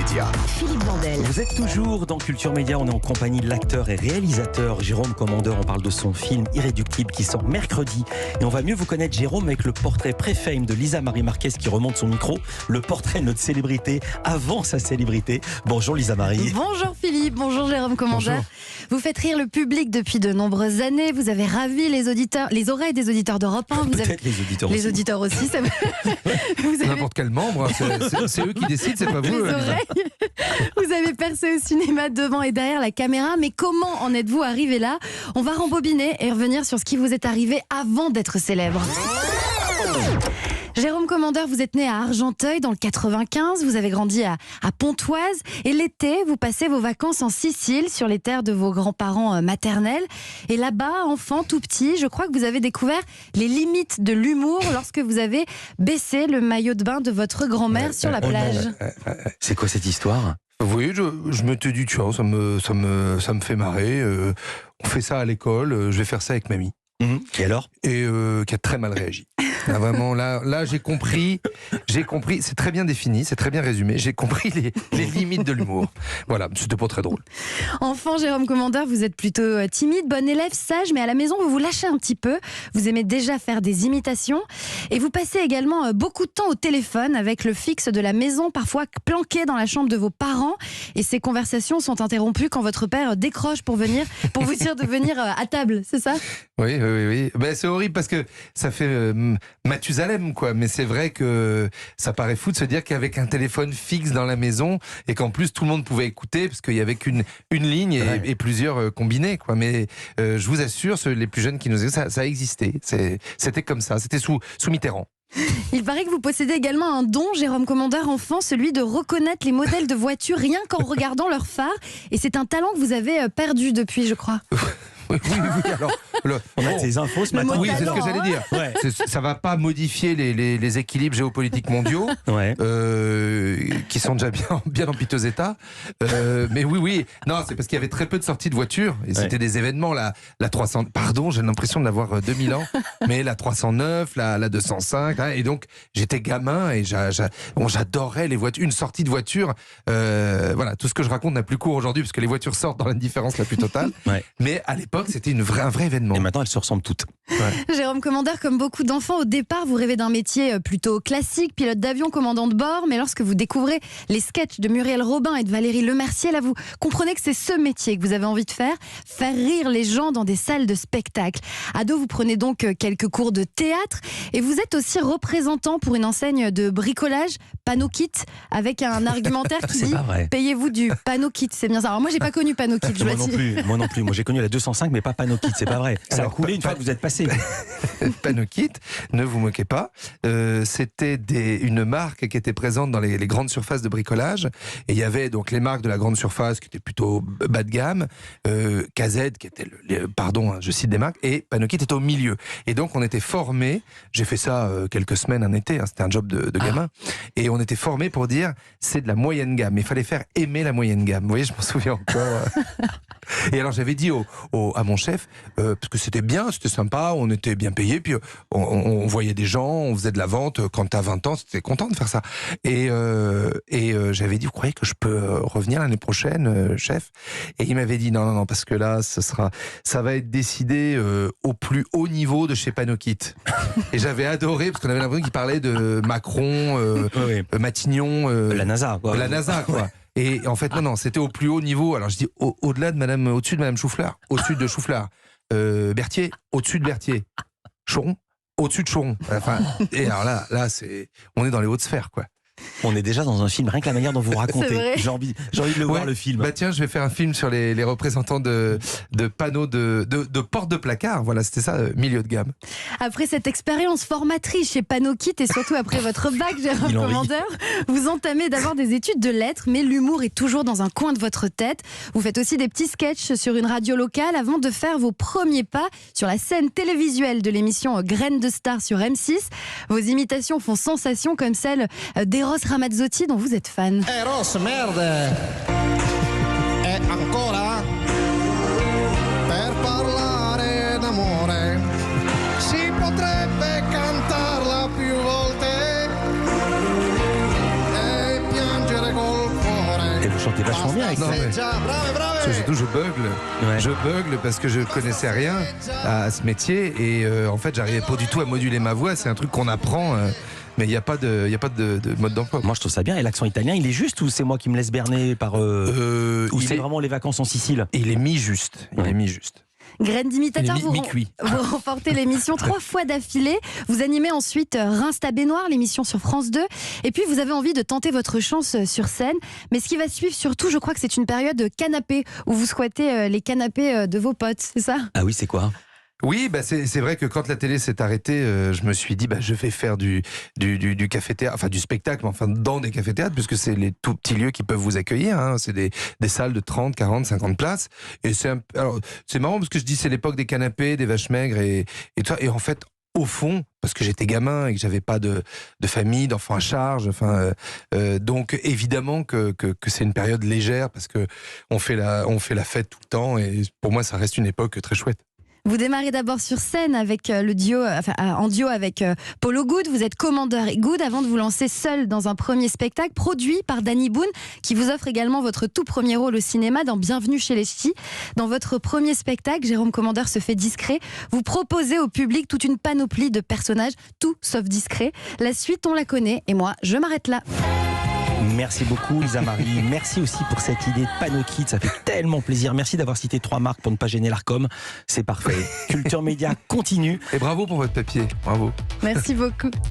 Média. Philippe Vandel. Vous êtes toujours dans Culture Média, on est en compagnie de l'acteur et réalisateur Jérôme Commandeur. On parle de son film Irréductible qui sort mercredi. Et on va mieux vous connaître Jérôme avec le portrait pré-fame de Lisa Marie Marquez qui remonte son micro. Le portrait de notre célébrité avant sa célébrité. Bonjour Lisa Marie. Bonjour Philippe, bonjour Jérôme Commandeur. Bonjour. Vous faites rire le public depuis de nombreuses années. Vous avez ravi les auditeurs, les oreilles des auditeurs d'Europe 1. Peut-être les auditeurs les aussi. auditeurs aussi. Ça... vous avez... N'importe quel membre, hein, c'est eux qui décident, c'est pas vous. Les oreilles. Vous avez percé au cinéma devant et derrière la caméra, mais comment en êtes-vous arrivé là? On va rembobiner et revenir sur ce qui vous est arrivé avant d'être célèbre. Jérôme Commandeur, vous êtes né à Argenteuil dans le 95, vous avez grandi à Pontoise et l'été, vous passez vos vacances en Sicile sur les terres de vos grands-parents maternels. Et là-bas, enfant tout petit, je crois que vous avez découvert les limites de l'humour lorsque vous avez baissé le maillot de bain de votre grand-mère sur la plage. C'est quoi cette histoire? Oui, je m'étais dit, tu vois, ça me fait marrer. On fait ça à l'école, je vais faire ça avec mamie. Et alors? Et qui a très mal réagi. Là, vraiment, là j'ai compris, c'est très bien défini, c'est très bien résumé, j'ai compris les limites de l'humour. Voilà, c'était pas très drôle. Enfant, Jérôme Commandeur, vous êtes plutôt timide, bon élève, sage, mais à la maison, vous vous lâchez un petit peu. Vous aimez déjà faire des imitations. Et vous passez également beaucoup de temps au téléphone avec le fixe de la maison, parfois planqué dans la chambre de vos parents. Et ces conversations sont interrompues quand votre père décroche pour vous dire de venir à table, c'est ça? Oui. Ben, c'est horrible parce que ça fait Mathusalem, quoi. Mais c'est vrai que ça paraît fou de se dire qu'avec un téléphone fixe dans la maison et qu'en plus tout le monde pouvait écouter parce qu'il y avait qu'une ligne et plusieurs combinés, quoi. Mais je vous assure, les plus jeunes qui nous écoutent, ça existait. C'était comme ça. C'était sous Mitterrand. Il paraît que vous possédez également un don, Jérôme Commandeur, enfant, celui de reconnaître les modèles de voitures rien qu'en regardant leurs phares. Et c'est un talent que vous avez perdu depuis, je crois. Oui. Alors, On a des infos ce matin. Oui, c'est ce que j'allais dire. Ouais. Ça va pas modifier les équilibres géopolitiques mondiaux, Ouais. qui sont déjà bien en piteux état. Mais oui. Non, c'est parce qu'il y avait très peu de sorties de voitures. Et c'était des événements, la 300... Pardon, j'ai l'impression de l'avoir 2000 ans. Mais la 309, la 205. Hein, et donc, j'étais gamin et j'adorais les voitures. Une sortie de voiture, voilà, tout ce que je raconte n'a plus cours aujourd'hui parce que les voitures sortent dans l'indifférence la plus totale. Ouais. Mais à l'époque, c'était un vrai événement. Et maintenant, elles se ressemblent toutes. Ouais. Jérôme Commandeur, comme beaucoup d'enfants, au départ, vous rêvez d'un métier plutôt classique, pilote d'avion, commandant de bord. Mais lorsque vous découvrez les sketchs de Muriel Robin et de Valérie Lemercier, là, vous comprenez que c'est ce métier que vous avez envie de faire rire les gens dans des salles de spectacle. Ado, vous prenez donc quelques cours de théâtre et vous êtes aussi représentant pour une enseigne de bricolage, Panokit, avec un argumentaire qui C'est dit pas vrai. payez-vous du Panokit. C'est bien ça. Alors moi, j'ai pas connu Panokit. Moi non plus. Moi, j'ai connu la 205, mais pas Panokit. C'est pas vrai. Ça a Alors, coulé une fois que vous êtes passé. Panokit, ne vous moquez pas. C'était une marque qui était présente dans les grandes surfaces de bricolage. Et il y avait donc les marques de la grande surface qui étaient plutôt bas de gamme, KZ qui était, je cite des marques, et Panokit était au milieu. Et donc on était formés. J'ai fait ça quelques semaines un été. Hein, c'était un job de gamin. Et on était formés pour dire c'est de la moyenne gamme. Mais il fallait faire aimer la moyenne gamme. Vous voyez, je m'en souviens encore. Et alors j'avais dit à mon chef, parce que c'était bien, c'était sympa, on était bien payé, puis on voyait des gens, on faisait de la vente. Quand t'as 20 ans, c'était content de faire ça. Et j'avais dit, vous croyez que je peux revenir l'année prochaine, chef? Et il m'avait dit non, parce que là, ça va être décidé au plus haut niveau de chez Panokit. Et j'avais adoré, parce qu'on avait l'impression qu'il parlait de Macron, Matignon, La NASA, quoi. La NASA, quoi. Et en fait, non, c'était au plus haut niveau. Alors je dis au-delà de au-dessus de Madame Chouflard, au-dessus de Chouflard. Berthier, au-dessus de Berthier. Choron, au-dessus de Choron. Enfin, et alors là, on est dans les hautes sphères, quoi. On est déjà dans un film, rien que la manière dont vous C'est racontez. vrai. J'ai envie de le voir, le film. Bah tiens, je vais faire un film sur les représentants de panneaux de portes de placard. Voilà, c'était ça, milieu de gamme. Après cette expérience formatrice chez Panokit et surtout après votre bac, Jérôme Il en rit. Commandeur, vous entamez d'abord des études de lettres, mais l'humour est toujours dans un coin de votre tête. Vous faites aussi des petits sketchs sur une radio locale avant de faire vos premiers pas sur la scène télévisuelle de l'émission Graines de Star sur M6. Vos imitations font sensation comme celle d'Eros Ramazzotti dont vous êtes fan. Eros, merde! E ancora? Per parlare d'amore si potrebbe cantarla più volte e piangere col cuore Et vous chantez vachement bien avec Non, ça. mais- Parce que surtout, je bugle. Ouais. Je bugle parce que je connaissais rien à ce métier et en fait, j'arrivais pas du tout à moduler ma voix. C'est un truc qu'on apprend, mais il n'y a pas de mode d'emploi. Moi, je trouve ça bien. Et l'accent italien, il est juste ou c'est moi qui me laisse berner par. Ou il c'est est- vraiment les vacances en Sicile? Il est mi-juste. Il Ouais. est mi-juste. Graine d'imitateur, Il est mi-cuit. vous remportez l'émission 3 fois d'affilée. Vous animez ensuite Reims ta baignoire, l'émission sur France 2. Et puis vous avez envie de tenter votre chance sur scène. Mais ce qui va suivre surtout, je crois que c'est une période canapé où vous squattez les canapés de vos potes, c'est ça? Ah oui, c'est quoi? Oui, bah c'est vrai que quand la télé s'est arrêtée, je me suis dit, je vais faire du café-théâtre, enfin du spectacle, mais enfin dans des cafés-théâtres, puisque c'est les tout petits lieux qui peuvent vous accueillir. Hein. C'est des salles de 30, 40, 50 places. Et c'est marrant parce que je dis c'est l'époque des canapés, des vaches maigres et tout ça. Et en fait, au fond, parce que j'étais gamin et que j'avais pas de famille, d'enfants à charge, donc évidemment que c'est une période légère parce que on fait la fête tout le temps et pour moi ça reste une époque très chouette. Vous démarrez d'abord sur scène avec en duo avec Polo Good. Vous êtes commandeur et Good avant de vous lancer seul dans un premier spectacle produit par Danny Boone, qui vous offre également votre tout premier rôle au cinéma dans Bienvenue chez les Ch'tis. Dans votre premier spectacle, Jérôme Commandeur se fait discret. Vous proposez au public toute une panoplie de personnages, tout sauf discret. La suite, on la connaît et moi, je m'arrête là. Merci beaucoup, Lisa Marie. Merci aussi pour cette idée de panneau kit. Ça fait tellement plaisir. Merci d'avoir cité 3 marques pour ne pas gêner l'Arcom. C'est parfait. Culture Média continue. Et bravo pour votre papier, bravo. Merci beaucoup.